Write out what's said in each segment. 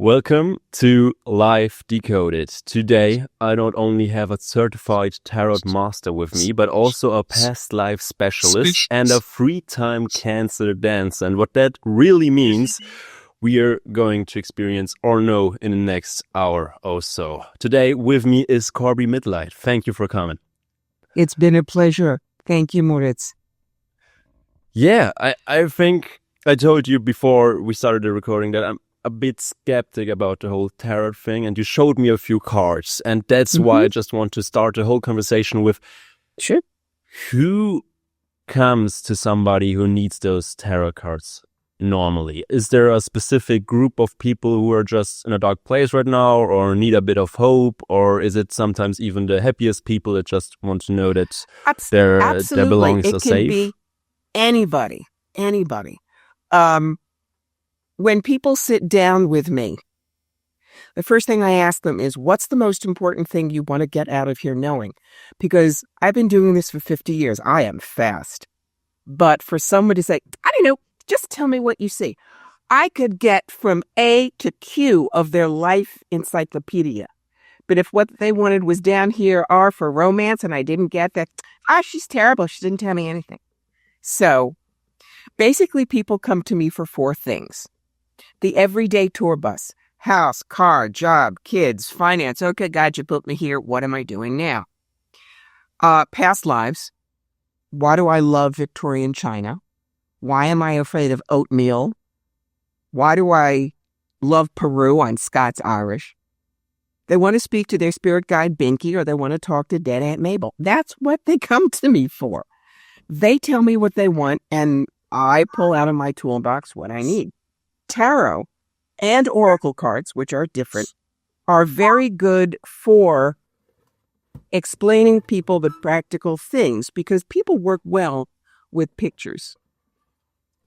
Welcome to Life Decoded. Today, I not only have a certified tarot master with me, but also a past life specialist and a free-time cancer dancer. And what that really means, we are going to experience or know in the next hour or so. Today, with me is Corbie Mitleid. Thank you for coming. It's been a pleasure. Thank you, Moritz. Yeah, I think I told you before we started the recording that I'm a bit skeptic about the whole tarot thing, and you showed me a few cards, and that's why I just want to start the whole conversation with Sure. Who comes to somebody who needs those tarot cards normally? Is there a specific group of people who are just in a dark place right now or need a bit of hope, or is it sometimes even the happiest people that just want to know that their belongings are safe? It can be anybody. When people sit down with me, the first thing I ask them is, what's the most important thing you want to get out of here knowing? Because I've been doing this for 50 years. I am fast. But for someone to say, I don't know, just tell me what you see. I could get from A to Q of their life encyclopedia. But if what they wanted was down here R for romance and I didn't get that, she's terrible. She didn't tell me anything. So basically people come to me for four things. The everyday tour bus: house, car, job, kids, finance. Okay, God, you put me here. What am I doing now? Past lives. Why do I love Victorian China? Why am I afraid of oatmeal? Why do I love Peru? I'm Scots-Irish. They want to speak to their spirit guide, Binky, or they want to talk to dead Aunt Mabel. That's what they come to me for. They tell me what they want, and I pull out of my toolbox what I need. Tarot and oracle cards, which are different, are very good for explaining people the practical things because people work well with pictures.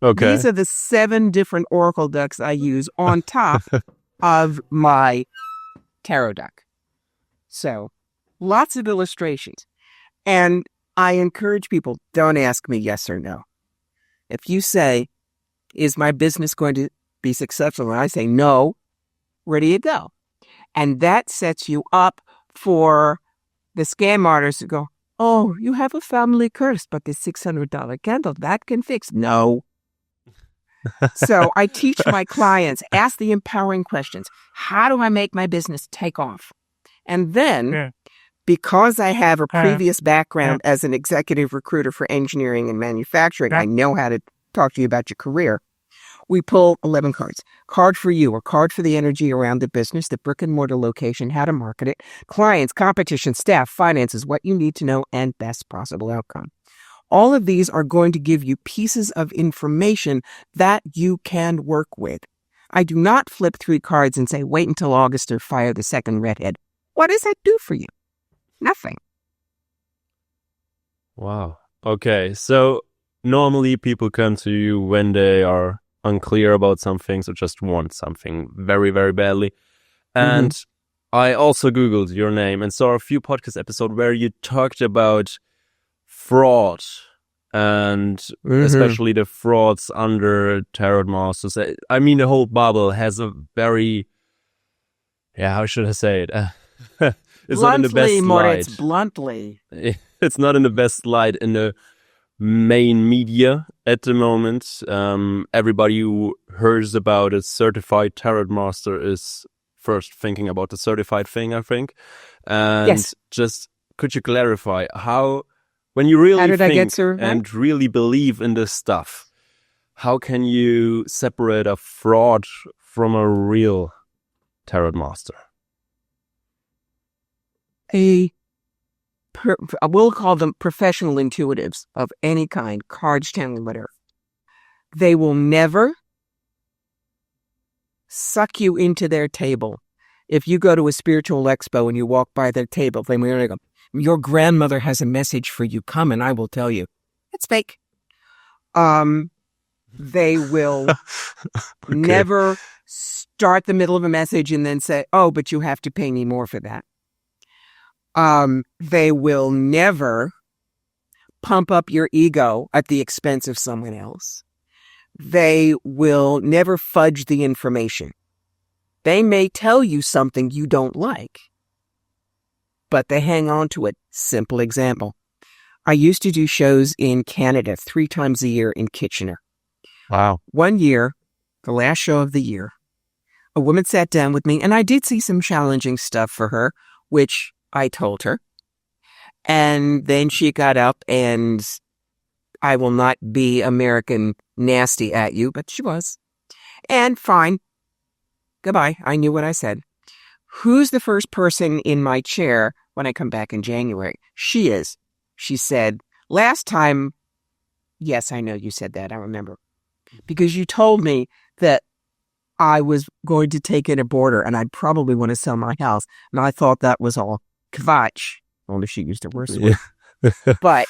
Okay. These are the 7 different oracle decks I use on top of my tarot deck. So lots of illustrations. And I encourage people, don't ask me yes or no. If you say, is my business going to be successful? And I say, no, where do you go? And that sets you up for the scam artists to go, oh, you have a family curse, but the $600 candle, that can fix. No. So I teach my clients, ask the empowering questions. How do I make my business take off? And then, because I have a previous background as an executive recruiter for engineering and manufacturing, I know how to talk to you about your career. We pull 11 cards. Card for you, or card for the energy around the business, the brick and mortar location, how to market it, clients, competition, staff, finances, what you need to know, and best possible outcome. All of these are going to give you pieces of information that you can work with. I do not flip 3 cards and say, wait until August or fire the second redhead. What does that do for you? Nothing. Wow. Okay. So normally people come to you when they are unclear about some things or just want something very, very badly. And I also Googled your name and saw a few podcast episodes where you talked about fraud and especially the frauds under tarot masters. I mean, the whole bubble has a very, how should I say it? It's not in the best light. Bluntly. It's not in the best light in the main media at the moment. Everybody who hears about a certified tarot master is first thinking about the certified thing, I think. And yes. Just could you clarify how, when you really think and really believe in this stuff, how can you separate a fraud from a real tarot master? We'll call them professional intuitives of any kind, cards, channeling, whatever. They will never suck you into their table. If you go to a spiritual expo and you walk by their table, they may go, your grandmother has a message for you. Come and I will tell you. It's fake. They will never start the middle of a message and then say, oh, but you have to pay me more for that. They will never pump up your ego at the expense of someone else. They will never fudge the information. They may tell you something you don't like, but they hang on to it. Simple example. I used to do shows in Canada 3 times a year in Kitchener. Wow. One year, the last show of the year, a woman sat down with me, and I did see some challenging stuff for her, which I told her. And then she got up, and I will not be American nasty at you, but she was. And fine. Goodbye. I knew what I said. Who's the first person in my chair when I come back in January? She is. She said, last time, yes, I know you said that. I remember. Because you told me that I was going to take in a boarder and I'd probably want to sell my house. And I thought that was all kvatch. Only she used a worse word. But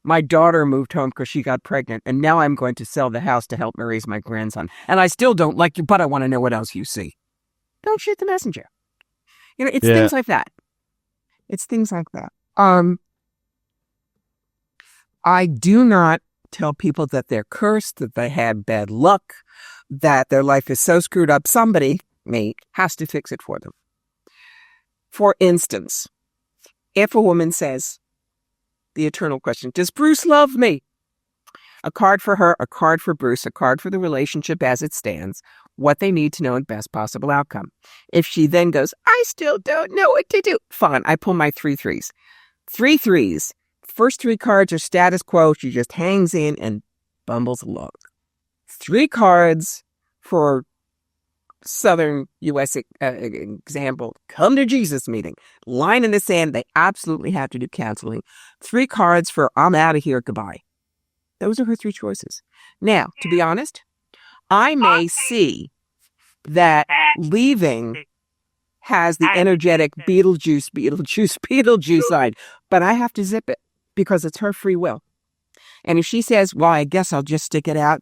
my daughter moved home because she got pregnant. And now I'm going to sell the house to help me raise my grandson. And I still don't like you, but I want to know what else you see. Don't shoot the messenger. You know, it's things like that. It's things like that. I do not tell people that they're cursed, that they had bad luck, that their life is so screwed up. Somebody, me, has to fix it for them. For instance, if a woman says, the eternal question, does Bruce love me? A card for her, a card for Bruce, a card for the relationship as it stands, what they need to know and best possible outcome. If she then goes, I still don't know what to do. Fine, I pull my 3 threes. 3 threes. First 3 cards are status quo. She just hangs in and bumbles along. 3 cards for Southern U.S. Example. Come to Jesus meeting. Line in the sand. They absolutely have to do counseling. 3 cards for I'm out of here. Goodbye. Those are her 3 choices. Now, to be honest, I may see that leaving has the energetic Beetlejuice side, but I have to zip it because it's her free will. And if she says, well, I guess I'll just stick it out,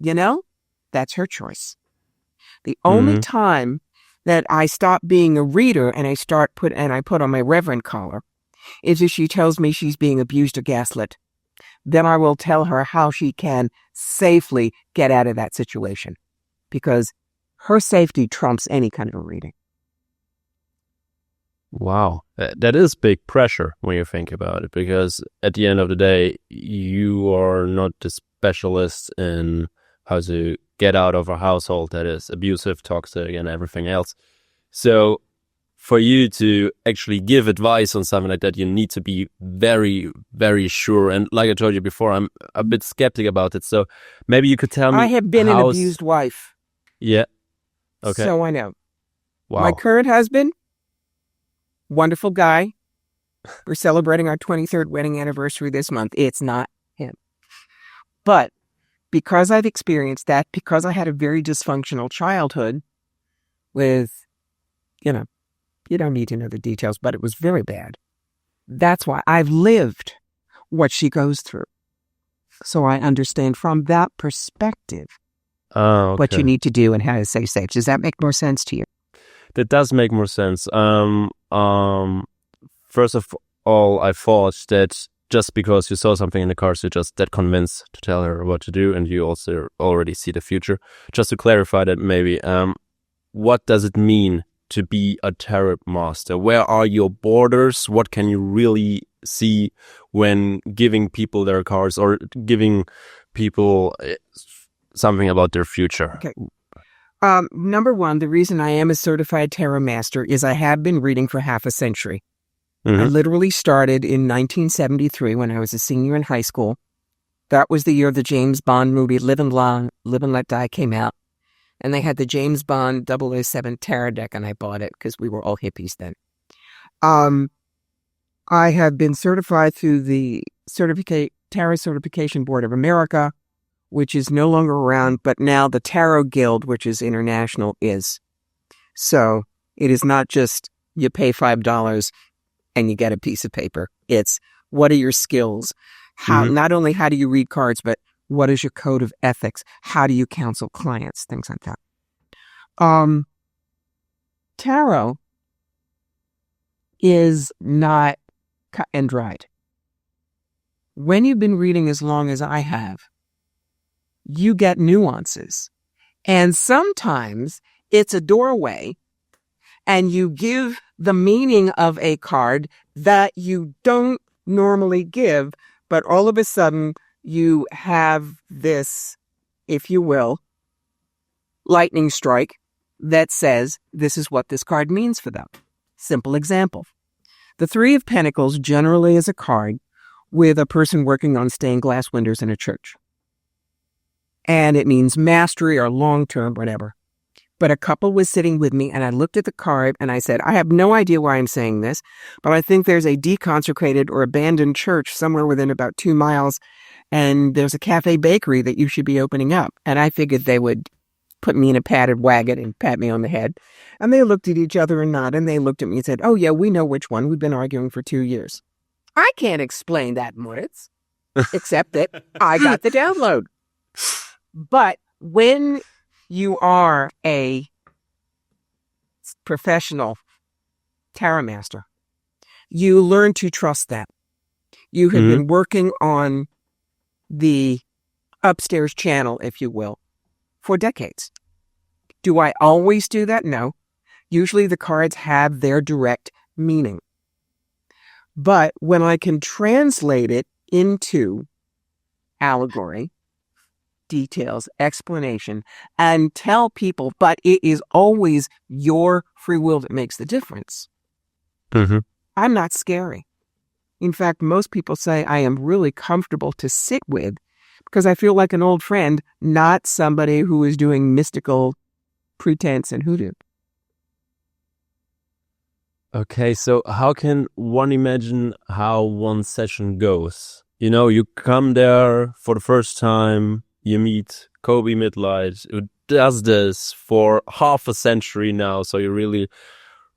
that's her choice. The only time that I stop being a reader and I put on my reverend collar is if she tells me she's being abused or gaslit. Then I will tell her how she can safely get out of that situation because her safety trumps any kind of a reading. Wow. That is big pressure when you think about it, because at the end of the day, you are not the specialist in how to get out of a household that is abusive, toxic, and everything else. So for you to actually give advice on something like that, you need to be very, very sure. And like I told you before, I'm a bit skeptic about it. So maybe you could tell me. I have been an abused wife. Yeah. Okay. So I know. Wow. My current husband, wonderful guy. We're celebrating our 23rd wedding anniversary this month. It's not him. But because I've experienced that, because I had a very dysfunctional childhood with, you don't need to know the details, but it was very bad. That's why I've lived what she goes through. So I understand from that perspective what you need to do and how to stay safe. Does that make more sense to you? That does make more sense. First of all, I thought that just because you saw something in the cards, you're just that convinced to tell her what to do, and you also already see the future. Just to clarify that maybe, what does it mean to be a tarot master? Where are your borders? What can you really see when giving people their cards or giving people something about their future? Okay. Number one, the reason I am a certified tarot master is I have been reading for half a century. I literally started in 1973 when I was a senior in high school. That was the year the James Bond movie Live and Let Die came out. And they had the James Bond 007 tarot deck, and I bought it because we were all hippies then. I have been certified through the Tarot Certification Board of America, which is no longer around, but now the Tarot Guild, which is international, is. So it is not just you pay $5 and you get a piece of paper. It's what are your skills? How not only how do you read cards, but what is your code of ethics? How do you counsel clients? Things like that. Tarot is not cut and dried. When you've been reading as long as I have, you get nuances. And sometimes it's a doorway and you give the meaning of a card that you don't normally give, but all of a sudden you have this, if you will, lightning strike that says this is what this card means for them. Simple example. The Three of Pentacles generally is a card with a person working on stained glass windows in a church. And it means mastery or long-term, whatever. But a couple was sitting with me, and I looked at the card, and I said, I have no idea why I'm saying this, but I think there's a deconsecrated or abandoned church somewhere within about 2 miles, and there's a cafe bakery that you should be opening up. And I figured they would put me in a padded wagon and pat me on the head. And they looked at each other and nodded, and they looked at me and said, oh, yeah, we know which one. We've been arguing for 2 years. I can't explain that, Moritz, except that I got the download. But when you are a professional tarot master, you learn to trust that. You have been working on the upstairs channel, if you will, for decades. Do I always do that? No. Usually the cards have their direct meaning. But when I can translate it into allegory, details, explanation, and tell people, but it is always your free will that makes the difference, I'm not scary. In fact, most people say I am really comfortable to sit with because I feel like an old friend, not somebody who is doing mystical pretense and hoodoo. Okay, so how can one imagine how one session goes? You know, you come there for the first time, you meet Corbie Mitleid, who does this for half a century now, so you really,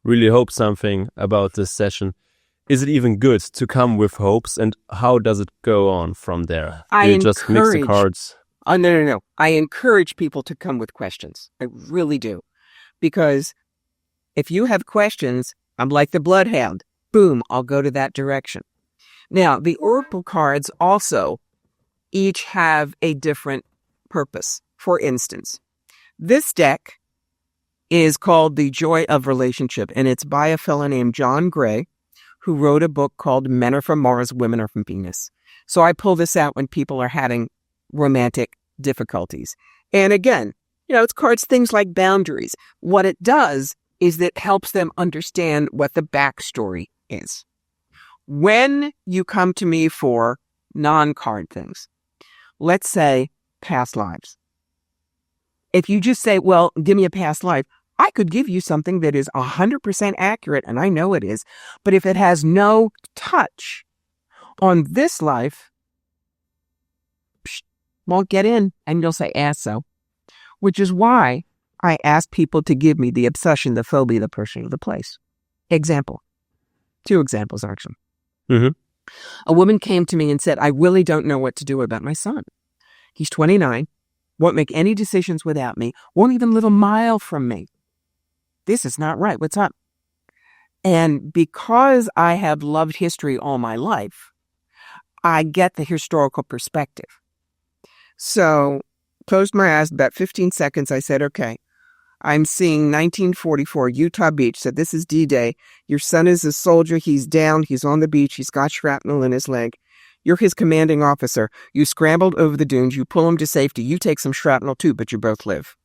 really hope something about this session. Is it even good to come with hopes, and how does it go on from there? Do you just mix the cards? Oh, no. I encourage people to come with questions. I really do. Because if you have questions, I'm like the bloodhound. Boom, I'll go to that direction. Now, the oracle cards also each have a different purpose. For instance, this deck is called The Joy of Relationship, and it's by a fellow named John Gray, who wrote a book called Men Are From Mars, Women Are From Venus. So I pull this out when people are having romantic difficulties. And again, it's cards, things like boundaries. What it does is that it helps them understand what the backstory is. When you come to me for non-card things, let's say past lives. If you just say, well, give me a past life, I could give you something that is 100% accurate, and I know it is. But if it has no touch on this life, won't get in, and you'll say, ask so. Which is why I ask people to give me the obsession, the phobia, the person, the place. Example. 2 examples, actually. A woman came to me and said, I really don't know what to do about my son. He's 29, won't make any decisions without me, won't even live a mile from me. This is not right. What's up? And because I have loved history all my life, I get the historical perspective. So, closed my eyes, about 15 seconds, I said, okay, I'm seeing 1944, Utah Beach. Said, this is D-Day. Your son is a soldier. He's down. He's on the beach. He's got shrapnel in his leg. You're his commanding officer. You scrambled over the dunes. You pull him to safety. You take some shrapnel too, but you both live.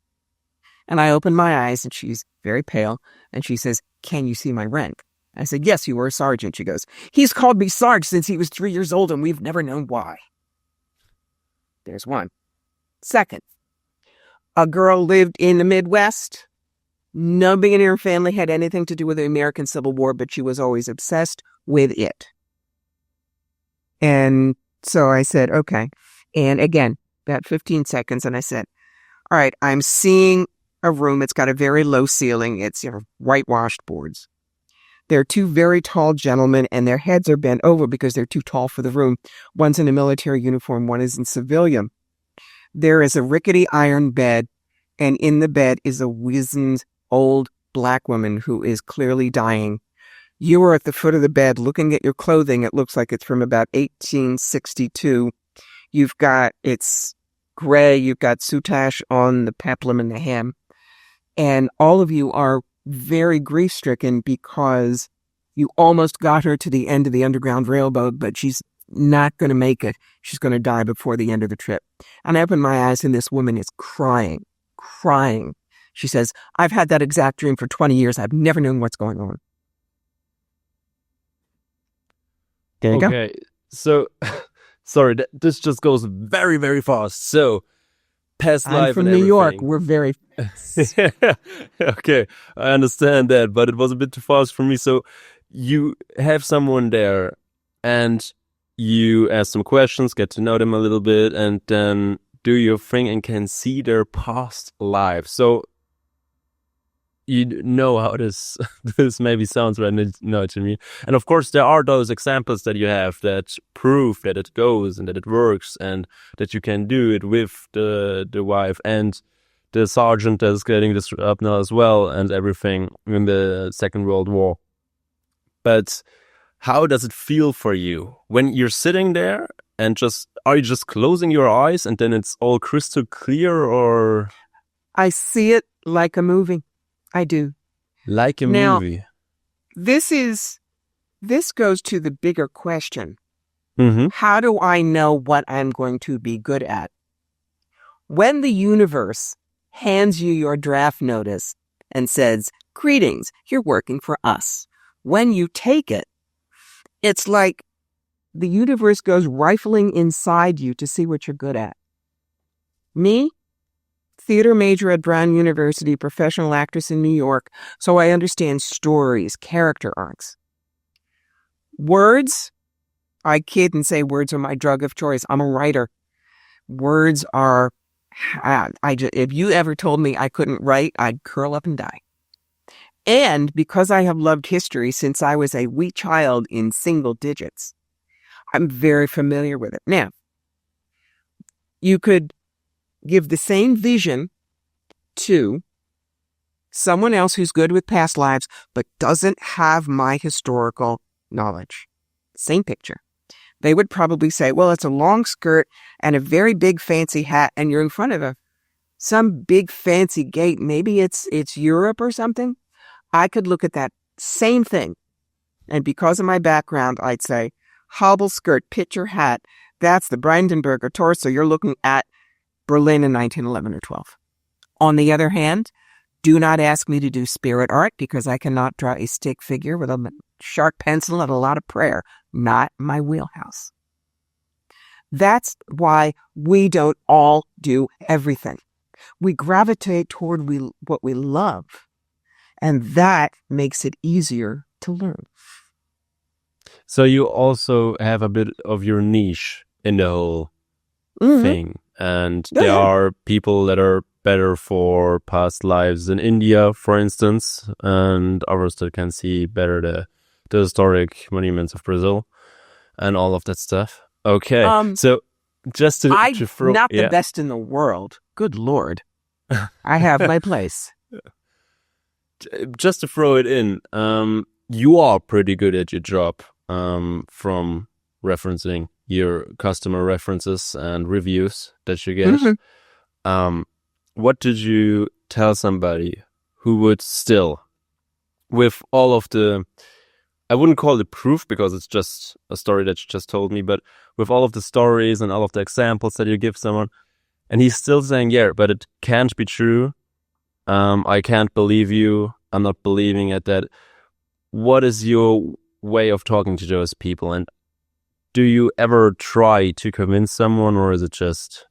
And I opened my eyes, and she's very pale, and she says, can you see my rank? I said, yes, you were a sergeant. She goes, he's called me Sarge since he was 3 years old, and we've never known why. There's one. Second, a girl lived in the Midwest. Nobody in her family had anything to do with the American Civil War, but she was always obsessed with it. And so I said, okay. And again, about 15 seconds, and I said, all right, I'm seeing a room. It's got a very low ceiling. It's whitewashed boards. There are 2 very tall gentlemen, and their heads are bent over because they're too tall for the room. One's in a military uniform, one is in civilian. There is a rickety iron bed, and in the bed is a wizened old black woman who is clearly dying. You are at the foot of the bed looking at your clothing. It looks like it's from about 1862. It's gray. You've got soutache on the peplum and the hem. And all of you are very grief-stricken because you almost got her to the end of the Underground Railroad, but she's not going to make it. She's going to die before the end of the trip. And I open my eyes and this woman is crying. She says, I've had that exact dream for 20 years. I've never known what's going on. There you go. So, sorry, this just goes very, very fast. So, past life I'm from and New York. everything. We're very Okay, I understand that, but it was a bit too fast for me. So, you have someone there and you ask them questions, get to know them a little bit, and then do your thing and can see their past life. So, you know how this maybe sounds right now to me. And of course, there are those examples that you have that prove that it goes and that it works and that you can do it with the wife and the sergeant that's getting this up now as well and everything in the Second World War. But how does it feel for you when you're sitting there and are you just closing your eyes and then it's all crystal clear, or? I see it like a movie. I do. Like a now, movie. This goes to the bigger question. Mm-hmm. How do I know what I'm going to be good at? When the universe hands you your draft notice and says, greetings, you're working for us. When you take it, it's like the universe goes rifling inside you to see what you're good at. Me? Theater major at Brown University, professional actress in New York, so I understand stories, character arcs. Words, I kid and say words are my drug of choice. I'm a writer. Words are, if you ever told me I couldn't write, I'd curl up and die. And because I have loved history since I was a wee child in single digits, I'm very familiar with it. Now, you could give the same vision to someone else who's good with past lives, but doesn't have my historical knowledge. Same picture. They would probably say, well, it's a long skirt and a very big fancy hat, and you're in front of some big fancy gate. Maybe it's Europe or something. I could look at that same thing, and because of my background, I'd say, hobble skirt, picture hat, that's the Brandenburger Tor, so you're looking at Berlin in 1911 or 12. On the other hand, do not ask me to do spirit art because I cannot draw a stick figure with a sharp pencil and a lot of prayer. Not my wheelhouse. That's why we don't all do everything. We gravitate toward what we love, and that makes it easier to learn. So you also have a bit of your niche in the whole thing. And there are people that are better for past lives in India, for instance, and others that can see better the historic monuments of Brazil and all of that stuff. Okay, so just to throw... I'm not the best in the world. Good Lord. I have my place. Just to throw it in, you are pretty good at your job from referencing your customer references and reviews that you get. Mm-hmm. What did you tell somebody who would still, with all of the, I wouldn't call it proof because it's just a story that you just told me, but with all of the stories and all of the examples that you give someone, and he's still saying, yeah, but it can't be true. I can't believe you. I'm not believing at that. What is your way of talking to those people? And do you ever try to convince someone, or is it just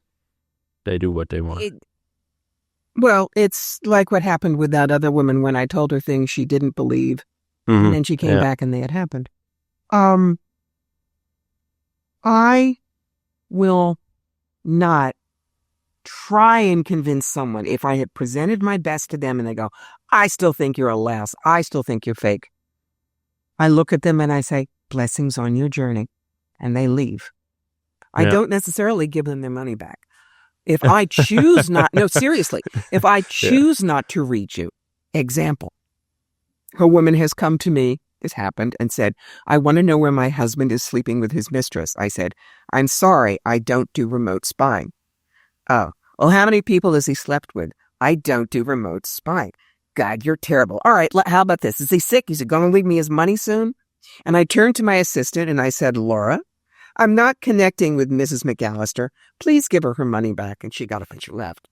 they do what they want? Well, it's like what happened with that other woman when I told her things she didn't believe, and then she came back and they had happened. I will not try and convince someone if I had presented my best to them and they go, I still think you're a louse. I still think you're fake. I look at them and I say, blessings on your journey. And they leave. I don't necessarily give them their money back. If I choose not, no, seriously, if I choose not to read you, example, a woman has come to me, this happened, and said, I want to know where my husband is sleeping with his mistress. I said, I'm sorry, I don't do remote spying. Oh, well, how many people has he slept with? I don't do remote spying. God, you're terrible. All right, how about this? Is he sick? Is he going to leave me his money soon? And I turned to my assistant and I said, Laura, I'm not connecting with Mrs. McAllister. Please give her money back. And she got up and she left.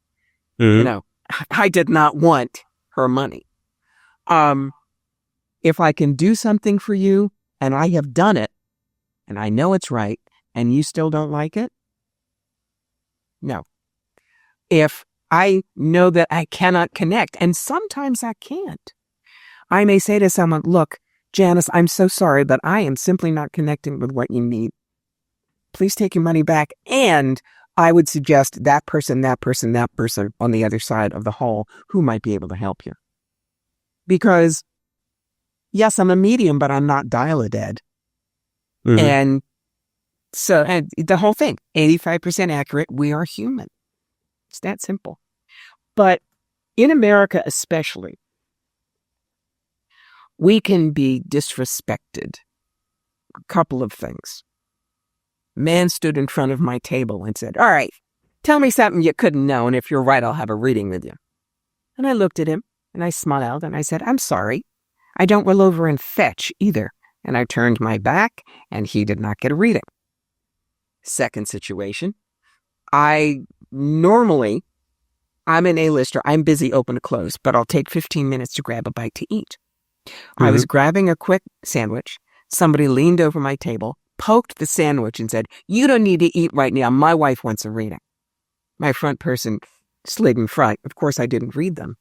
Mhm. You know, I did not want her money. If I can do something for you and I have done it and I know it's right and you still don't like it, no. If I know that I cannot connect, and sometimes I can't, I may say to someone, look, Janice, I'm so sorry, but I am simply not connecting with what you need. Please take your money back. And I would suggest that person on the other side of the hall who might be able to help you. Because, yes, I'm a medium, but I'm not dial-a-dead. Mhm. And so and the whole thing, 85% accurate, we are human. It's that simple. But in America especially, we can be disrespected. A couple of things. Man stood in front of my table and said, all right, tell me something you couldn't know, and if you're right, I'll have a reading with you. And I looked at him, and I smiled, and I said, I'm sorry. I don't roll over and fetch either. And I turned my back, and he did not get a reading. Second situation, I'm an A-lister. I'm busy open to close, but I'll take 15 minutes to grab a bite to eat. I was grabbing a quick sandwich. Somebody leaned over my table, poked the sandwich and said, you don't need to eat right now. My wife wants a reading. My front person slid in front. Of course, I didn't read them.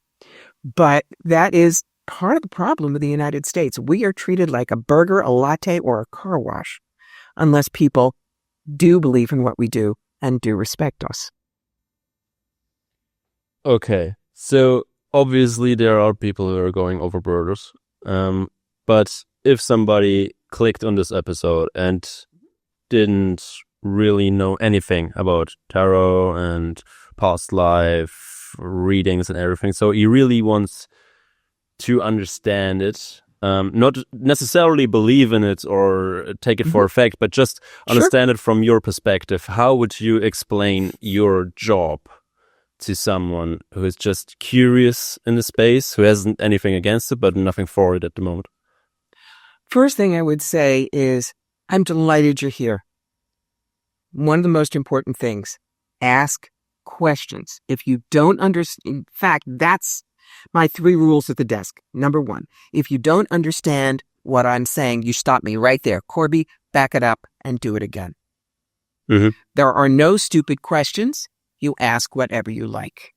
But that is part of the problem with the United States. We are treated like a burger, a latte, or a car wash unless people do believe in what we do and do respect us. Okay, so obviously there are people who are going over borders. But if somebody clicked on this episode and didn't really know anything about tarot and past life readings and everything, so he really wants to understand it, not necessarily believe in it or take it for a fact, but just understand it from your perspective. How would you explain your job to someone who is just curious in the space, who hasn't anything against it, but nothing for it at the moment? First thing I would say is, I'm delighted you're here. One of the most important things, ask questions. If you don't understand, in fact, that's my 3 rules at the desk. Number 1, if you don't understand what I'm saying, you stop me right there. Corbie, back it up and do it again. There are no stupid questions. You ask whatever you like.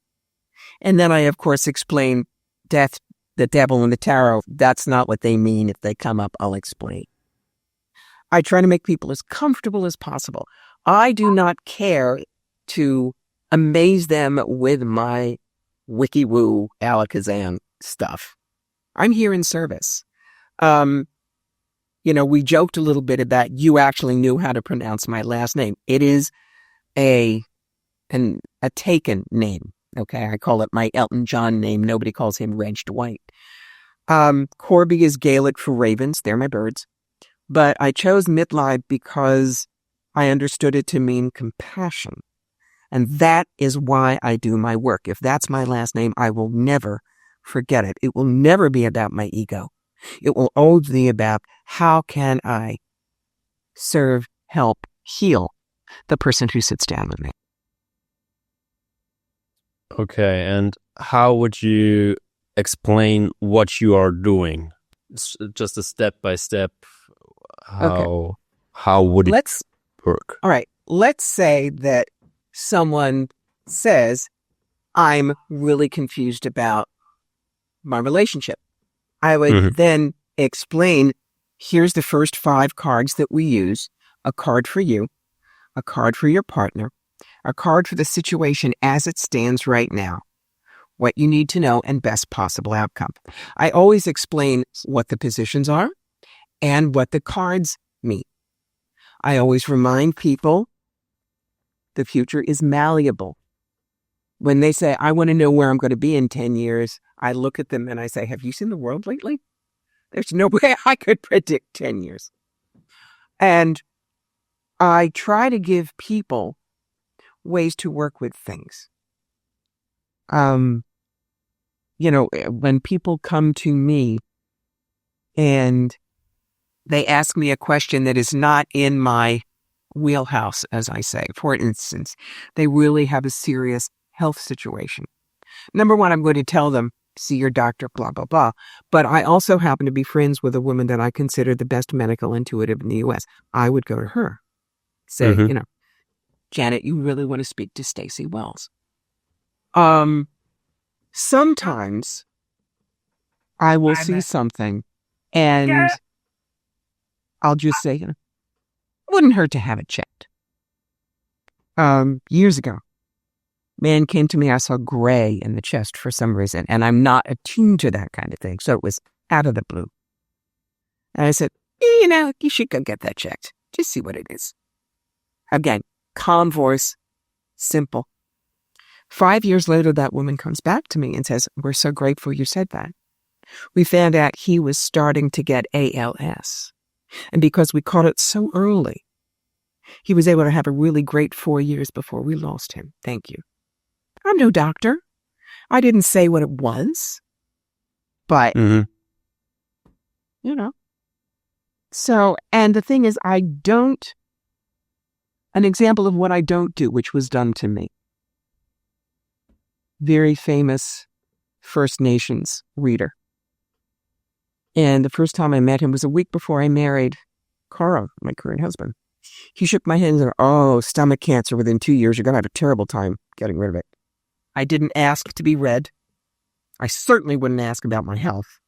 And then I, of course, explain death, the devil, and the tarot. That's not what they mean. If they come up, I'll explain. I try to make people as comfortable as possible. I do not care to amaze them with my wiki-woo Alakazam stuff. I'm here in service. We joked a little bit about you actually knew how to pronounce my last name. It is a taken name. Okay, I call it my Elton John name. Nobody calls him Reg Dwight. Corbie is Gaelic for ravens. They're my birds. But I chose Mitleid because I understood it to mean compassion. And that is why I do my work. If that's my last name, I will never forget it. It will never be about my ego. It will always be about how can I serve, help, heal the person who sits down with me. Okay, and how would you explain what you are doing? It's just a step-by-step. How would it work? All right, let's say that someone says, I'm really confused about my relationship. I would then explain, here's the first 5 cards that we use, a card for you, a card for your partner, a card for the situation as it stands right now, what you need to know, and best possible outcome. I always explain what the positions are and what the cards mean. I always remind people the future is malleable. When they say, I want to know where I'm going to be in 10 years, I look at them and I say, have you seen the world lately? There's no way I could predict 10 years. And I try to give people ways to work with things. when people come to me and they ask me a question that is not in my wheelhouse, as I say. For instance, they really have a serious health situation. Number one, I'm going to tell them, see your doctor, blah, blah, blah. But I also happen to be friends with a woman that I consider the best medical intuitive in the U.S. I would go to her, say, Janet, you really want to speak to Stacey Wells. Sometimes I will see something and I'll just say, it wouldn't hurt to have it checked. Years ago, man came to me, I saw gray in the chest for some reason, and I'm not attuned to that kind of thing. So it was out of the blue. And I said, you should go get that checked. Just see what it is. Again, calm voice, simple. 5 years later, that woman comes back to me and says, we're so grateful you said that. We found out he was starting to get ALS. And because we caught it so early, he was able to have a really great 4 years before we lost him. Thank you. I'm no doctor. I didn't say what it was. But, So, and the thing is, an example of what I don't do, which was done to me. Very famous First Nations reader. And the first time I met him was a week before I married Cara, my current husband. He shook my hand and said, stomach cancer within 2 years. You're going to have a terrible time getting rid of it. I didn't ask to be read. I certainly wouldn't ask about my health.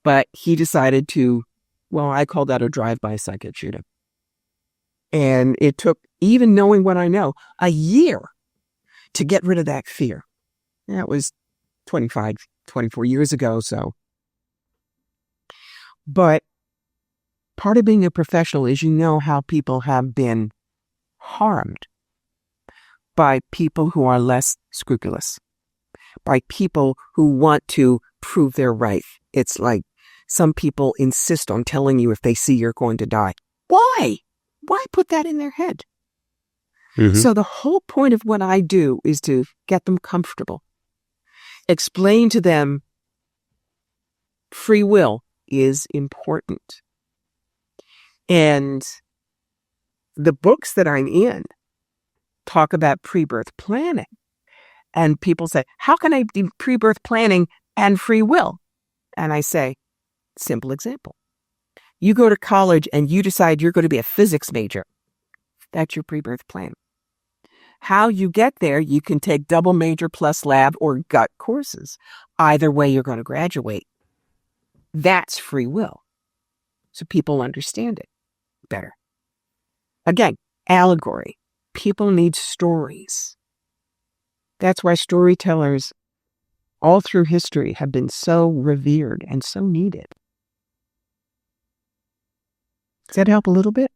But he decided to, I call that a drive-by psychic shooting. And it took, even knowing what I know, a year to get rid of that fear. That was 25, 24 years ago, so. But part of being a professional is how people have been harmed by people who are less scrupulous, by people who want to prove they're right. It's like some people insist on telling you if they see you're going to die. Why? Why put that in their head? So the whole point of what I do is to get them comfortable. Explain to them free will is important. And the books that I'm in talk about pre-birth planning. And people say, how can I do pre-birth planning and free will? And I say, simple example. You go to college and you decide you're going to be a physics major. That's your pre-birth plan. How you get there, you can take double major plus lab or gut courses. Either way, you're going to graduate. That's free will. So people understand it better. Again, allegory. People need stories. That's why storytellers all through history have been so revered and so needed. Does that help a little bit?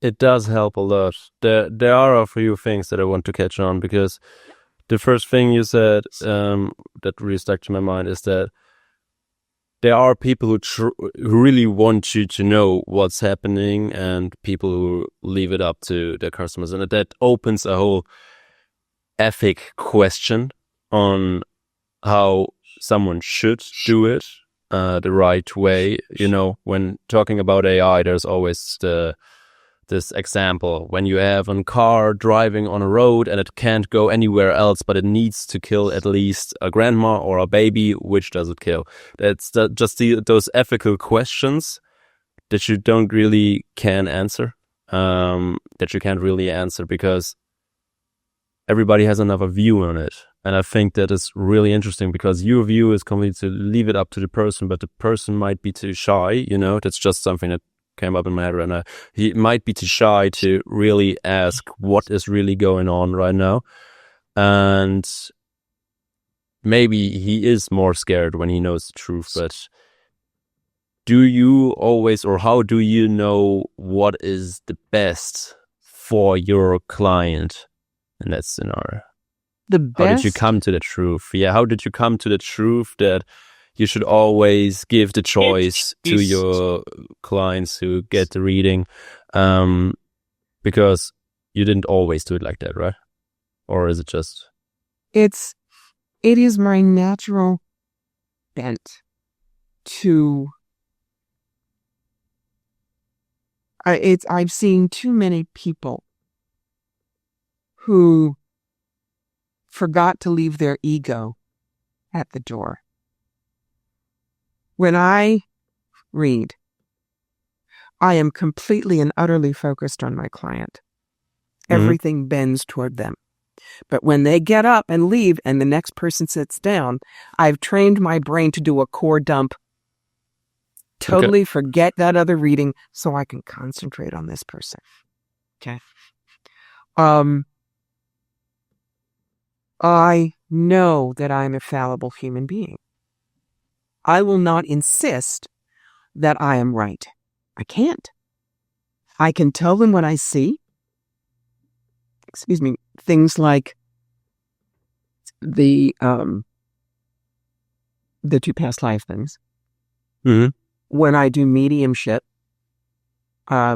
It does help a lot. There are a few things that I want to catch on, because the first thing you said that really stuck to my mind is that there are people who really want you to know what's happening, and people who leave it up to their customers. And that opens a whole ethic question on how someone should do it the right way. When talking about AI, there's always this example when you have a car driving on a road and it can't go anywhere else, but it needs to kill at least a grandma or a baby. Which does it kill? That's those ethical questions that you don't really can answer, that you can't really answer, because everybody has another view on it. And I think that is really interesting, because your view is completely to leave it up to the person, but the person might be too shy. That's just something that came up in my head right now. He might be too shy to really ask what is really going on right now. And maybe he is more scared when he knows the truth. But do you always, or how do you know what is the best for your client in that scenario? The best? How did you come to the truth? Yeah, how did you come to the truth that you should always give the choice to your clients who get the reading? Because you didn't always do it like that, right? Or is it just? It is my natural bent to... I've seen too many people who forgot to leave their ego at the door. When I read, I am completely and utterly focused on my client. Everything bends toward them. But when they get up and leave and the next person sits down, I've trained my brain to do a core dump. Totally forget that other reading so I can concentrate on this person. Okay. I know that I'm a fallible human being. I will not insist that I am right. I can't. I can tell them what I see. Things like the two past life things. Mm-hmm. When I do mediumship, I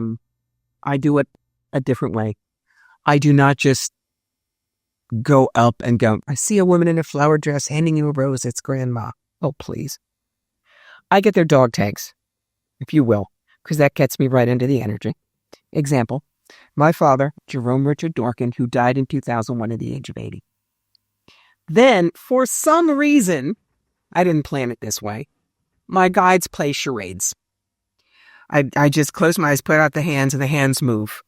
do it a different way. I do not just go up and go, I see a woman in a flower dress handing you a rose. It's grandma. Oh, please. I get their dog tags, if you will, because that gets me right into the energy. Example, my father, Jerome Richard Dorkin, who died in 2001 at the age of 80. Then, for some reason, I didn't plan it this way, my guides play charades. I just close my eyes, put out the hands, and the hands move.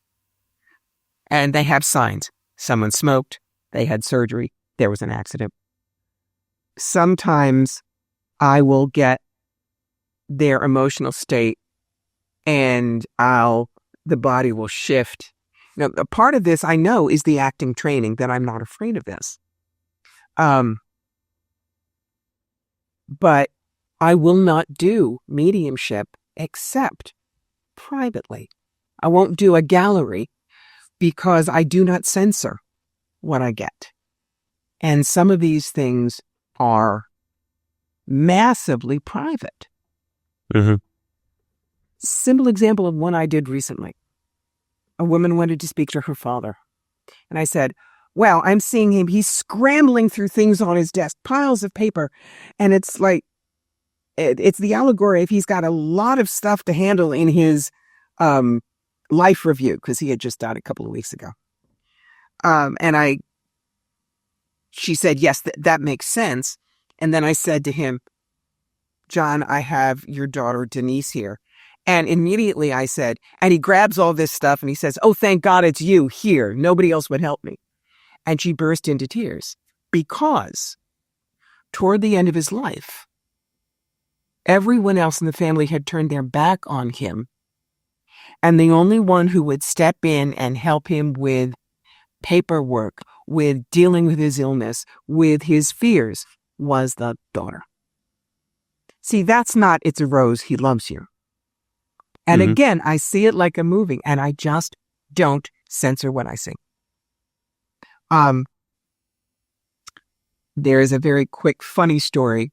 And they have signs. Someone smoked. They had surgery. There was an accident. Sometimes I will get their emotional state and the body will shift. Now, a part of this I know is the acting training, that I'm not afraid of this. But I will not do mediumship except privately. I won't do a gallery because I do not censor what I get. And some of these things are massively private. Mm-hmm. Simple example of one I did recently. A woman wanted to speak to her father. And I said, well, I'm seeing him. He's scrambling through things on his desk, piles of paper. And it's like, it's the allegory if he's got a lot of stuff to handle in his life review, because he had just died a couple of weeks ago. She said, yes, that makes sense. And then I said to him, John, I have your daughter Denise here. And immediately I said, and he grabs all this stuff and he says, oh, thank God it's you here. Nobody else would help me. And she burst into tears because toward the end of his life, everyone else in the family had turned their back on him. And the only one who would step in and help him with paperwork, with dealing with his illness, with his fears, was the daughter. See, that's not, it's a rose, he loves you. And again, I see it like a movie, and I just don't censor what I see. There is a very quick, funny story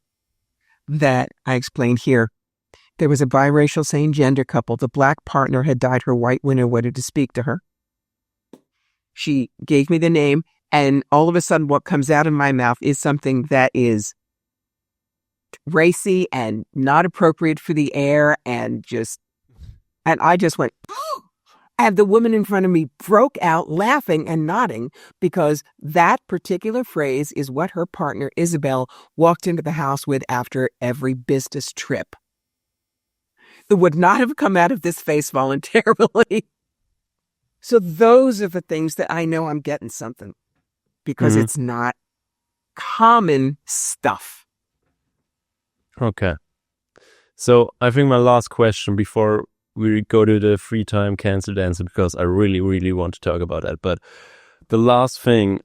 that I explained here. There was a biracial same-gender couple. The black partner had died. Her white winner wanted to speak to her. She gave me the name, and all of a sudden what comes out of my mouth is something that is racy and not appropriate for the air, and I just went, and the woman in front of me broke out laughing and nodding because that particular phrase is what her partner, Isabel, walked into the house with after every business trip. It would not have come out of this face voluntarily. So those are the things that I know I'm getting something because it's not common stuff. Okay. So I think my last question before we go to the free time cancelled answer, because I really, really want to talk about that. But the last thing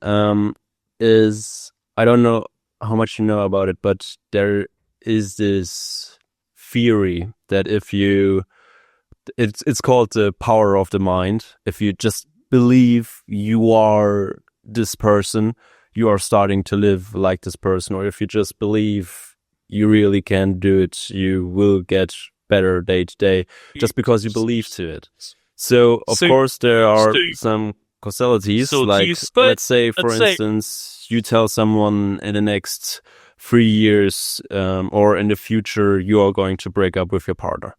is, I don't know how much you know about it, but there is this theory that if you, it's called the power of the mind. If you just believe you are this person, you are starting to live like this person. Or if you just believe you really can do it, you will get better day to day just because you believe to it. So of course there are some causalities, like let's say for instance you tell someone in the next 3 years or in the future you are going to break up with your partner.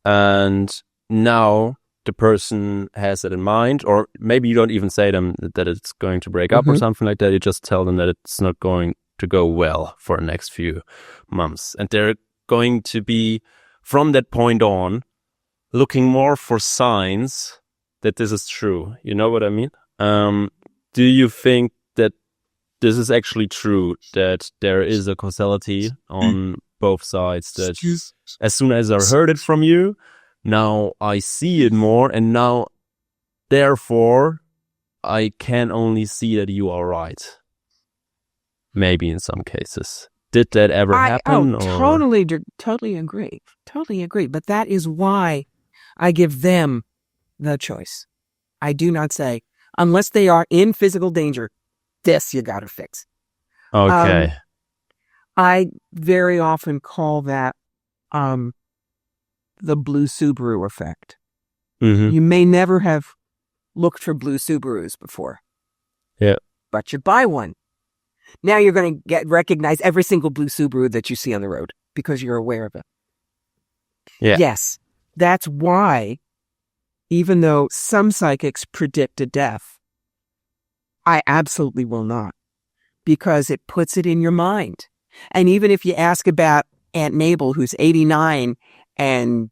And now the person has it in mind, or maybe you don't even say them that it's going to break up or something like that. You just tell them that it's not going to go well for the next few months. And they're going to be, from that point on, looking more for signs that this is true. You know what I mean? Do you think that this is actually true, that there is a causality on both sides, that as soon as I heard it from you, now I see it more, and now therefore I can only see that you are right? Maybe in some cases. Did that ever happen? Totally agree. Totally agree. But that is why I give them the choice. I do not say, unless they are in physical danger, this you got to fix. Okay. I very often call that the blue Subaru effect. You may never have looked for blue Subarus before. Yeah. But you buy one. Now you're going to recognize every single blue Subaru that you see on the road because you're aware of it. Yeah. Yes. That's why, even though some psychics predict a death, I absolutely will not, because it puts it in your mind. And even if you ask about Aunt Mabel, who's 89 and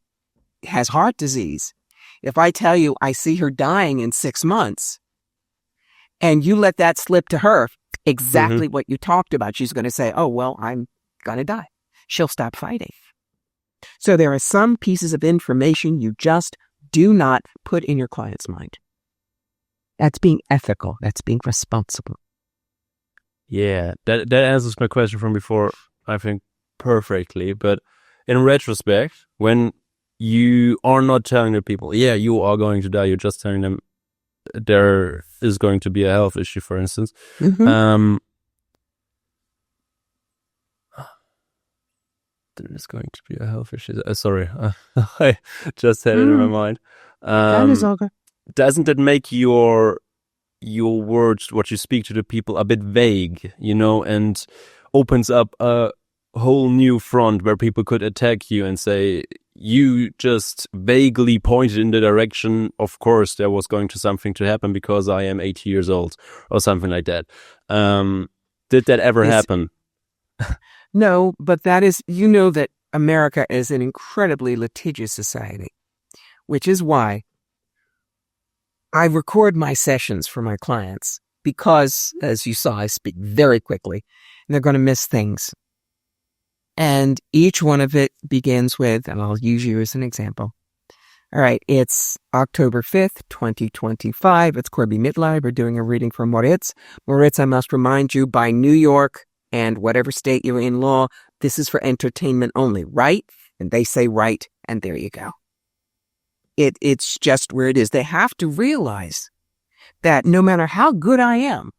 has heart disease, if I tell you I see her dying in 6 months, and you let that slip to her, exactly what you talked about, she's going to say, oh, well, I'm going to die. She'll stop fighting. So there are some pieces of information you just do not put in your client's mind. That's being ethical. That's being responsible. Yeah, that answers my question from before, I think, perfectly. But in retrospect, when you are not telling the people, yeah, you are going to die, you're just telling them there is going to be a health issue, for instance. There is going to be a health issue. Sorry, I just had it in my mind. That is all good. Doesn't that make your words, what you speak to the people, a bit vague, and opens up a whole new front where people could attack you and say, you just vaguely pointed in the direction, of course there was going to something to happen because I am 80 years old, or something like that. Did that ever happen? No, but that is, that America is an incredibly litigious society, which is why I record my sessions for my clients, because, as you saw, I speak very quickly, and they're going to miss things. And each one of it begins with, and I'll use you as an example. All right, it's October 5th, 2025. It's Corbie Mitleid. We're doing a reading for Moritz. Moritz, I must remind you, by New York and whatever state you're in law, this is for entertainment only, right? And they say right, and there you go. It's just where it is. They have to realize that no matter how good I am,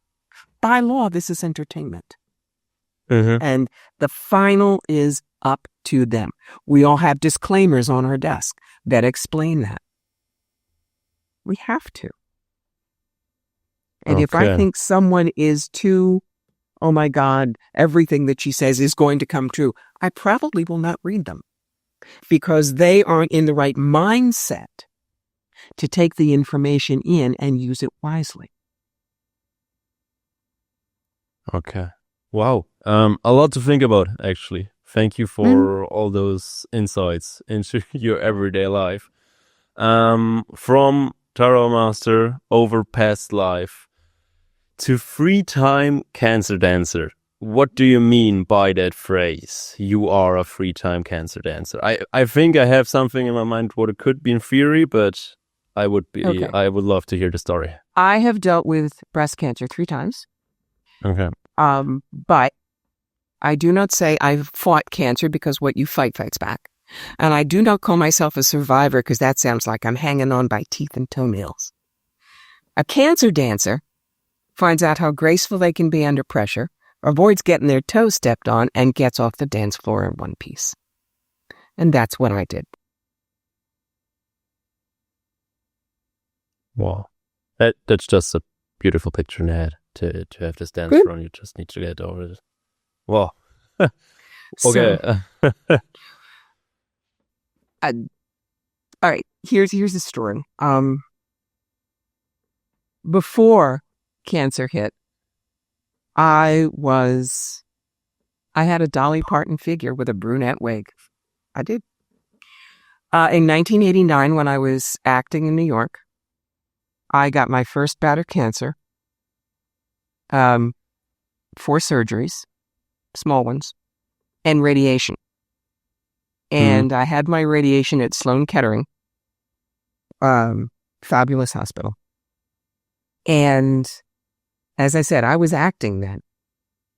by law, this is entertainment. And the final is up to them. We all have disclaimers on our desk that explain that. We have to. And if I think someone is too, oh my God, everything that she says is going to come true, I probably will not read them, because they aren't in the right mindset to take the information in and use it wisely. Okay. Wow. A lot to think about, actually. Thank you for all those insights into your everyday life. From Tarot Master over past life to 3-time cancer dancer. What do you mean by that phrase? You are a 3-time cancer dancer. I think I have something in my mind what it could be in theory, but I would love to hear the story. I have dealt with breast cancer 3 times. Okay. But I do not say I've fought cancer, because what you fight fights back. And I do not call myself a survivor, because that sounds like I'm hanging on by teeth and toenails. A cancer dancer finds out how graceful they can be under pressure, avoids getting their toes stepped on, and gets off the dance floor in one piece. And that's what I did. Wow. That's just a beautiful picture in the head to have this dance floor, and you just need to get over it. Wow. Okay. All right. Here's the story. Before cancer hit, I had a Dolly Parton figure with a brunette wig. I did. In 1989, when I was acting in New York, I got my first bout of cancer. 4 surgeries, small ones, and radiation. And I had my radiation at Sloan Kettering, fabulous hospital. And as I said, I was acting then.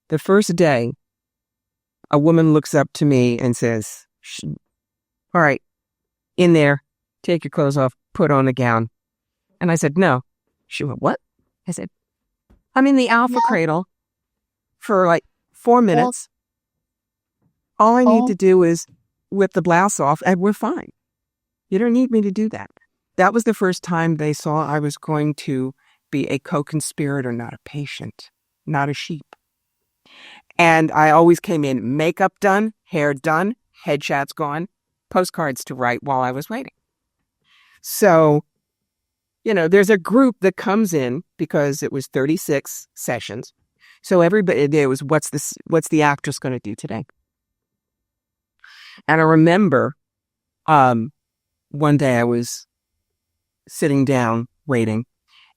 The first day, a woman looks up to me and says, all right, in there, take your clothes off, put on a gown. And I said, no. She went, what? I said, I'm in the alpha cradle for like 4 minutes. All I need to do is whip the blouse off and we're fine. You don't need me to do that. That was the first time they saw I was going to be a co-conspirator, not a patient, not a sheep. And I always came in makeup done, hair done, headshots gone, postcards to write while I was waiting. So, there's a group that comes in because it was 36 sessions. So everybody there was, what's the actress going to do today? And I remember one day I was sitting down waiting,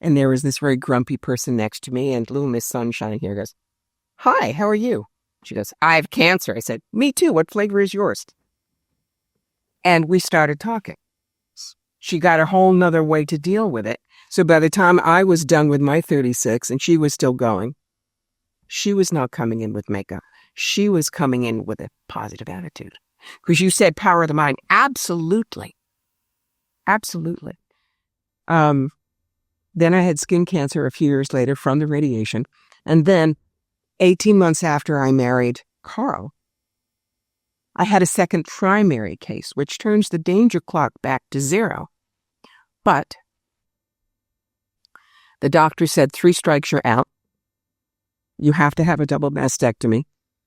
and there was this very grumpy person next to me, and little Miss Sunshine here goes, hi, how are you? She goes, I have cancer. I said, me too. What flavor is yours? And we started talking. She got a whole nother way to deal with it. So by the time I was done with my 36 and she was still going, she was not coming in with makeup. She was coming in with a positive attitude. Because you said power of the mind. Absolutely. Absolutely. Then I had skin cancer a few years later from the radiation. And then 18 months after I married Carl, I had a second primary case, which turns the danger clock back to 0. But the doctor said 3 strikes, you're out. You have to have a double mastectomy.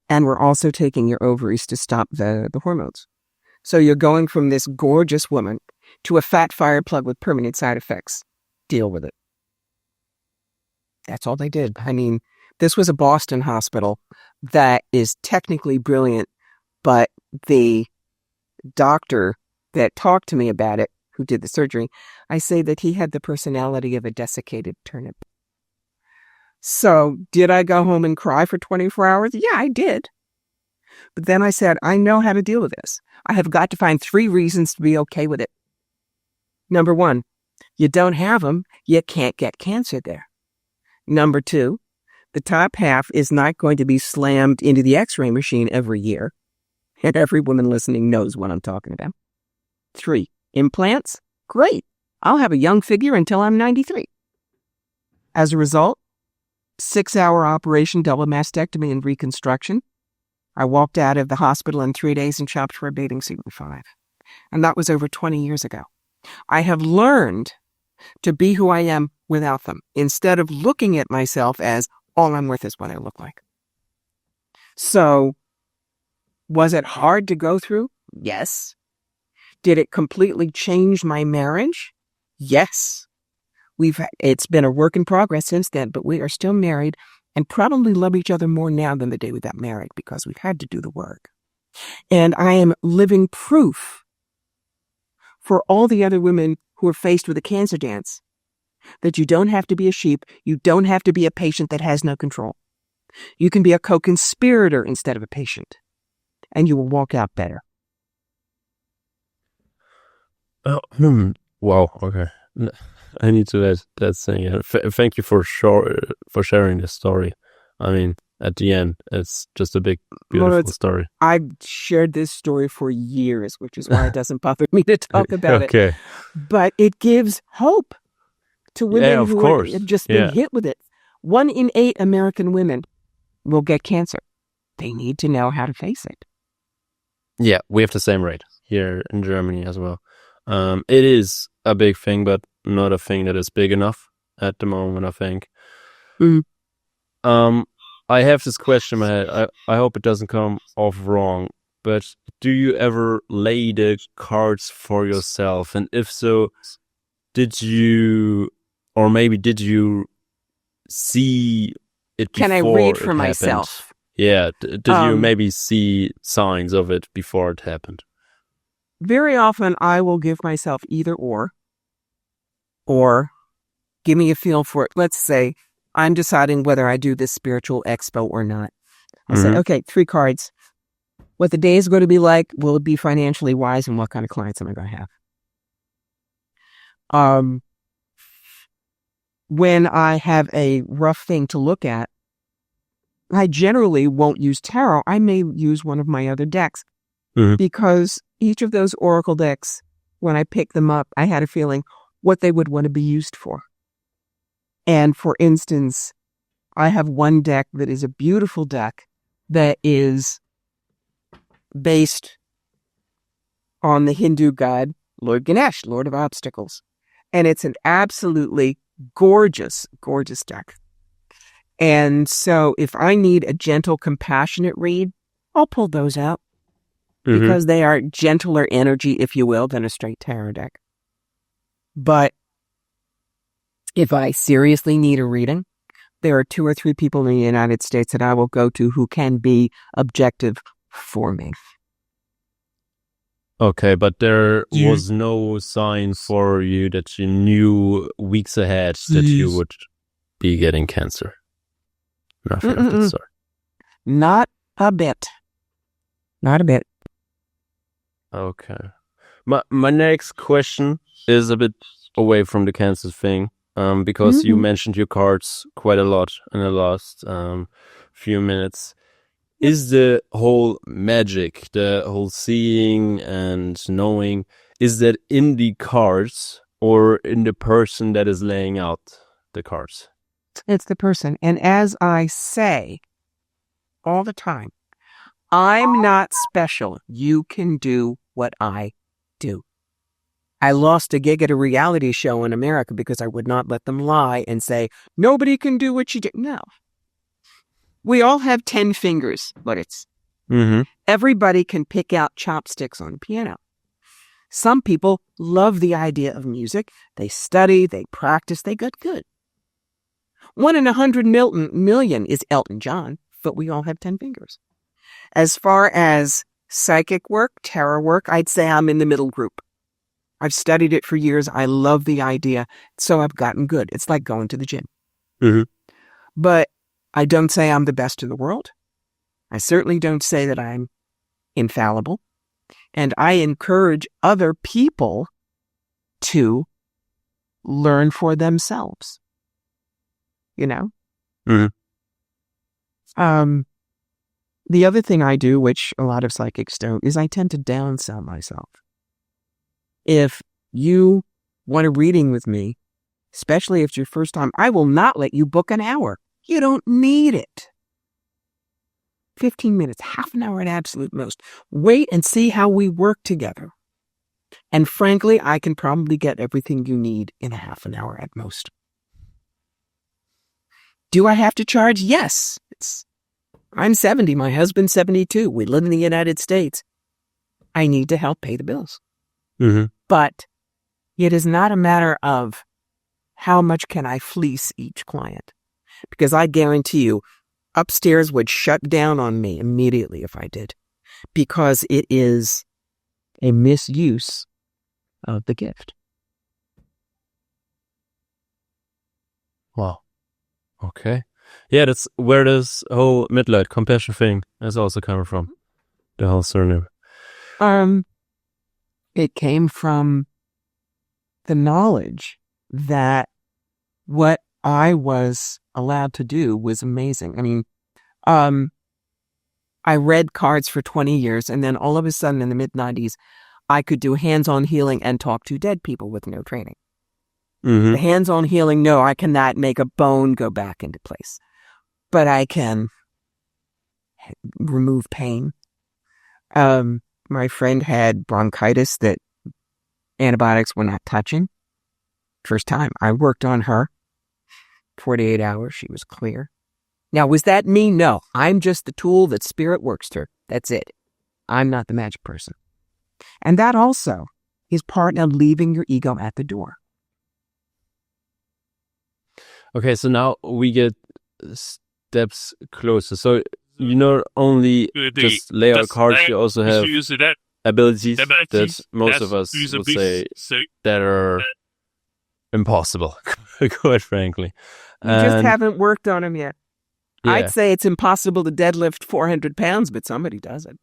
And we're also taking your ovaries to stop the hormones. So you're going from this gorgeous woman to a fat fire plug with permanent side effects. Deal with it. That's all they did. I mean, this was a Boston hospital that is technically brilliant, but the doctor that talked to me about it, who did the surgery, I say that he had the personality of a desiccated turnip. So did I go home and cry for 24 hours? Yeah, I did. But then I said, I know how to deal with this. I have got to find 3 reasons to be okay with it. Number 1, you don't have them, you can't get cancer there. Number 2, the top half is not going to be slammed into the X-ray machine every year. And every woman listening knows what I'm talking about. 3, implants? Great. I'll have a young figure until I'm 93. As a result, 6-hour operation, double mastectomy and reconstruction. I walked out of the hospital in 3 days and shopped for a bathing suit in 5. And that was over 20 years ago. I have learned to be who I am without them, instead of looking at myself as all I'm worth is what I look like. So, was it hard to go through? Yes. Did it completely change my marriage? Yes. It's been a work in progress since then, but we are still married and probably love each other more now than the day we got married because we've had to do the work. And I am living proof for all the other women who are faced with a cancer dance that you don't have to be a sheep. You don't have to be a patient that has no control. You can be a co-conspirator instead of a patient, and you will walk out better. Wow. Okay. I need to add that thing. Thank you for sharing this story. I mean, at the end, it's just a big, beautiful story. I've shared this story for years, which is why it doesn't bother me to talk about it. But it gives hope to women who have just been hit with it. 1 in 8 American women will get cancer. They need to know how to face it. Yeah, we have the same rate here in Germany as well. It is a big thing, but not a thing that is big enough at the moment, I think. I have this question in my head. I hope it doesn't come off wrong, but do you ever lay the cards for yourself? And if so, did you, or maybe did you see it Can I before read it for happened? myself? Yeah, did you maybe see signs of it before it happened? Very often I will give myself either or give me a feel for it. Let's say I'm deciding whether I do this spiritual expo or not. I'll say, okay, 3 cards. What the day is going to be like, will it be financially wise, and what kind of clients am I going to have? When I have a rough thing to look at, I generally won't use tarot. I may use one of my other decks because each of those oracle decks, when I picked them up, I had a feeling what they would want to be used for. And for instance, I have one deck that is a beautiful deck that is based on the Hindu god Lord Ganesh, Lord of Obstacles. And it's an absolutely gorgeous, gorgeous deck. And so if I need a gentle, compassionate read, I'll pull those out because they are gentler energy, if you will, than a straight tarot deck. But if I seriously need a reading, there are 2 or 3 people in the United States that I will go to who can be objective for me. Okay, but there was no sign for you that you knew weeks ahead that you would be getting cancer. Nothing of that sort. Not a bit. Not a bit. Okay. My next question is a bit away from the cancer thing, because you mentioned your cards quite a lot in the last few minutes. Is the whole magic, the whole seeing and knowing, is that in the cards or in the person that is laying out the cards? It's the person. And as I say all the time, I'm not special. You can do what I do. I lost a gig at a reality show in America because I would not let them lie and say, nobody can do what you do. No. We all have 10 fingers, Moritz. Everybody can pick out chopsticks on piano. Some people love the idea of music. They study, they practice, they get good. 1 in 100 million is Elton John, but we all have 10 fingers. As far as psychic work, tarot work, I'd say I'm in the middle group. I've studied it for years. I love the idea, so I've gotten good. It's like going to the gym. But I don't say I'm the best in the world. I certainly don't say that I'm infallible. And I encourage other people to learn for themselves. You know? The other thing I do, which a lot of psychics don't, is I tend to downsell myself. If you want a reading with me, especially if it's your first time, I will not let you book an hour. You don't need it. 15 minutes, half an hour at absolute most. Wait and see how we work together. And frankly, I can probably get everything you need in a half an hour at most. Do I have to charge? Yes. I'm 70. My husband's 72. We live in the United States. I need to help pay the bills. But it is not a matter of how much can I fleece each client. Because I guarantee you, upstairs would shut down on me immediately if I did. Because it is a misuse of the gift. Wow. Okay. Yeah, that's where this whole Mitleid, compassion thing is also coming from. The whole surname. It came from the knowledge that what I was allowed to do was amazing. I mean, I read cards for 20 years, and then all of a sudden in the mid-90s, I could do hands-on healing and talk to dead people with no training. The hands-on healing, no, I cannot make a bone go back into place. But I can remove pain. My friend had bronchitis that antibiotics were not touching. First time I worked on her. 48 hours, she was clear. Now, was that me? No. I'm just the tool that spirit works through. That's it. I'm not the magic person. And that also is part of leaving your ego at the door. Okay, so now we get steps closer. So you not only just lay out cards, you also have abilities that most of us would say that are impossible, quite frankly. You just haven't worked on them yet. Yeah. I'd say it's impossible to deadlift 400 pounds, but somebody does it.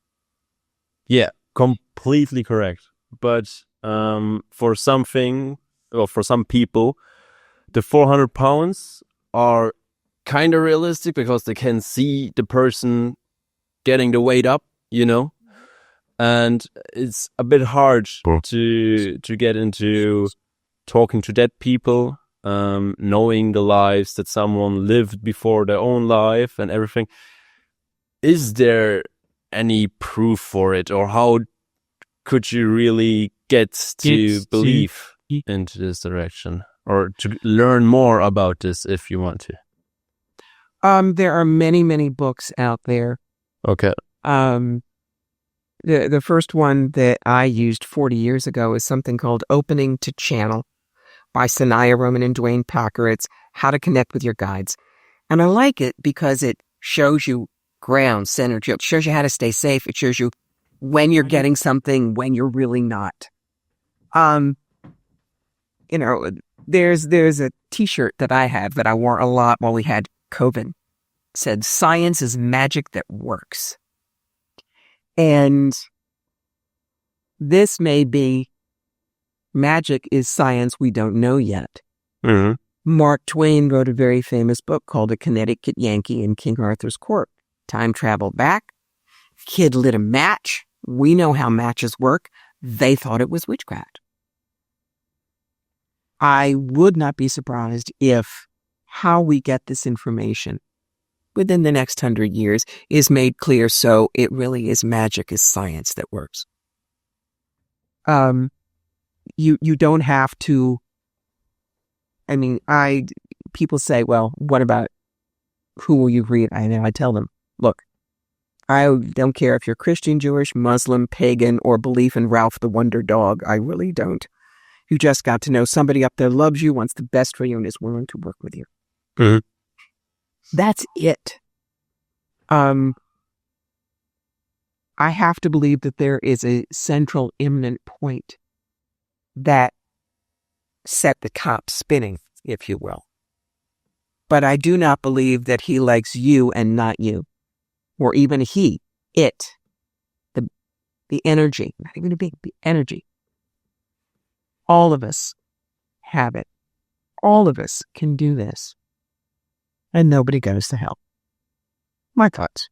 Yeah, completely correct. But for some people, the 400 pounds are kind of realistic because they can see the person getting the weight up, and it's a bit hard to get into talking to dead people, knowing the lives that someone lived before their own life and everything. Is there any proof for it, or how could you really get to believe into this direction, or to learn more about this if you want to? There are many, many books out there. Okay. The first one that I used 40 years ago is something called Opening to Channel by Sanaya Roman and Dwayne Packer. It's how to connect with your guides. And I like it because it shows you ground, center. It shows you how to stay safe. It shows you when you're getting something, when you're really not. There's a t-shirt that I have that I wore a lot while we had COVID. It said, "Science is magic that works." And this may be magic is science we don't know yet. Mm-hmm. Mark Twain wrote a very famous book called A Connecticut Yankee in King Arthur's Court. Time travel back. Kid lit a match. We know how matches work. They thought it was witchcraft. I would not be surprised if how we get this information within the next 100 years is made clear, so it really is magic is science that works. You don't have to. I mean, people say, well, what about who will you read? I tell them, look, I don't care if you're Christian, Jewish, Muslim, pagan, or believe in Ralph the Wonder Dog. I really don't. You just got to know somebody up there loves you, wants the best for you, and is willing to work with you. Mm-hmm. That's it. I have to believe that there is a central imminent point that set the top spinning, if you will. But I do not believe that he likes you and not you. Or even it. The energy, not even a being, the energy. All of us have it. All of us can do this. And nobody goes to hell. My thoughts.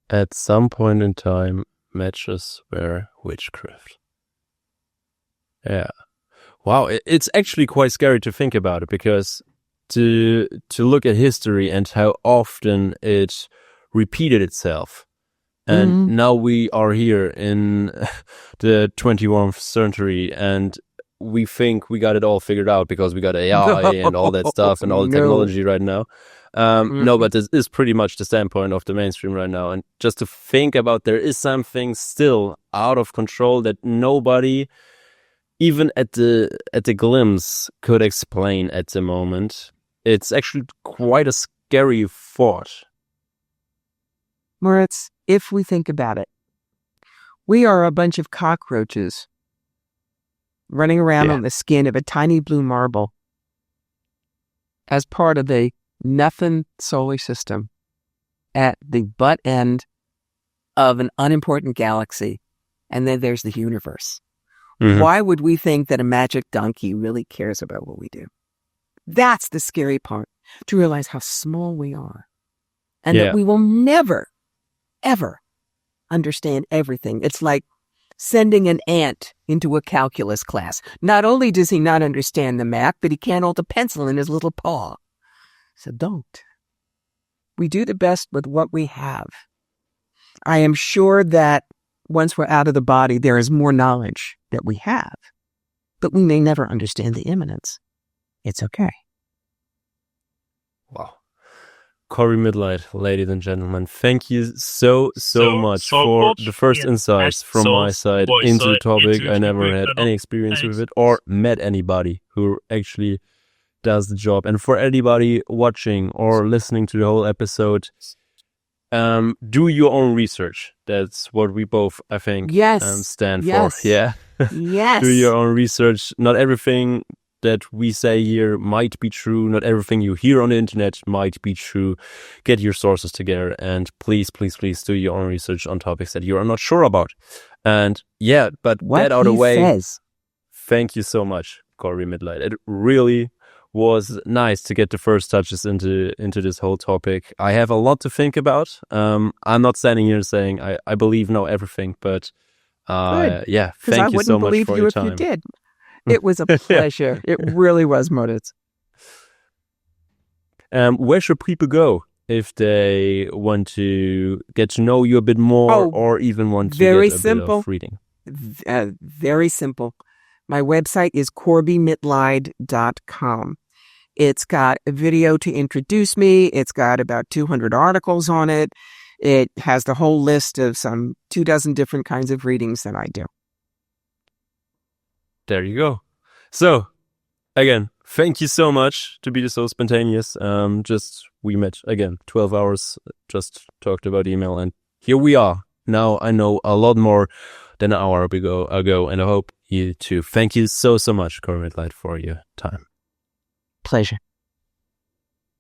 At some point in time, matches were witchcraft. Yeah. Wow, it's actually quite scary to think about it, because to look at history and how often it repeated itself. And now we are here in the 21st century, and we think we got it all figured out because we got AI and all that stuff and all the technology right now. No, but this is pretty much the standpoint of the mainstream right now. And just to think about, there is something still out of control that nobody, even at the glimpse, could explain at the moment. It's actually quite a scary thought. Moritz, if we think about it, we are a bunch of cockroaches running around on the skin of a tiny blue marble as part of a nothing solar system at the butt end of an unimportant galaxy. And then there's the universe. Mm-hmm. Why would we think that a magic donkey really cares about what we do? That's the scary part, to realize how small we are. And that we will never, ever understand everything. It's like sending an ant into a calculus class. Not only does he not understand the math, but he can't hold a pencil in his little paw. So don't. We do the best with what we have. I am sure that once we're out of the body, there is more knowledge that we have, but we may never understand the immanence. It's okay. Wow. Corbie Mitleid, ladies and gentlemen, thank you so much for the first insights from my side into the topic. I never had any experience with it or met anybody who actually does the job. And for anybody watching or listening to the whole episode, do your own research. That's what we both, I think, stand for. Yeah. Yes. Do your own research. Not everything that we say here might be true. Not everything you hear on the internet might be true. Get your sources together and please do your own research on topics that you are not sure about. And yeah, but what that out of the way, says. Thank you so much, Corbie Mitleid. It really was nice to get the first touches into this whole topic. I have a lot to think about. I'm not standing here saying I believe know everything, but yeah, thank you so much for your time. I wouldn't believe you if you did. It was a pleasure. It really was, Moritz. Where should people go if they want to get to know you a bit more or even want to get a bit of reading? Very simple. My website is corbiemitleid.com. It's got a video to introduce me. It's got about 200 articles on it. It has the whole list of some 24 different kinds of readings that I do. There you go. So, again, thank you so much to be so spontaneous. We met again, 12 hours, just talked about email, and here we are. Now I know a lot more than an hour ago, and I hope you too. Thank you so much, Corbie Mitleid, for your time. Pleasure.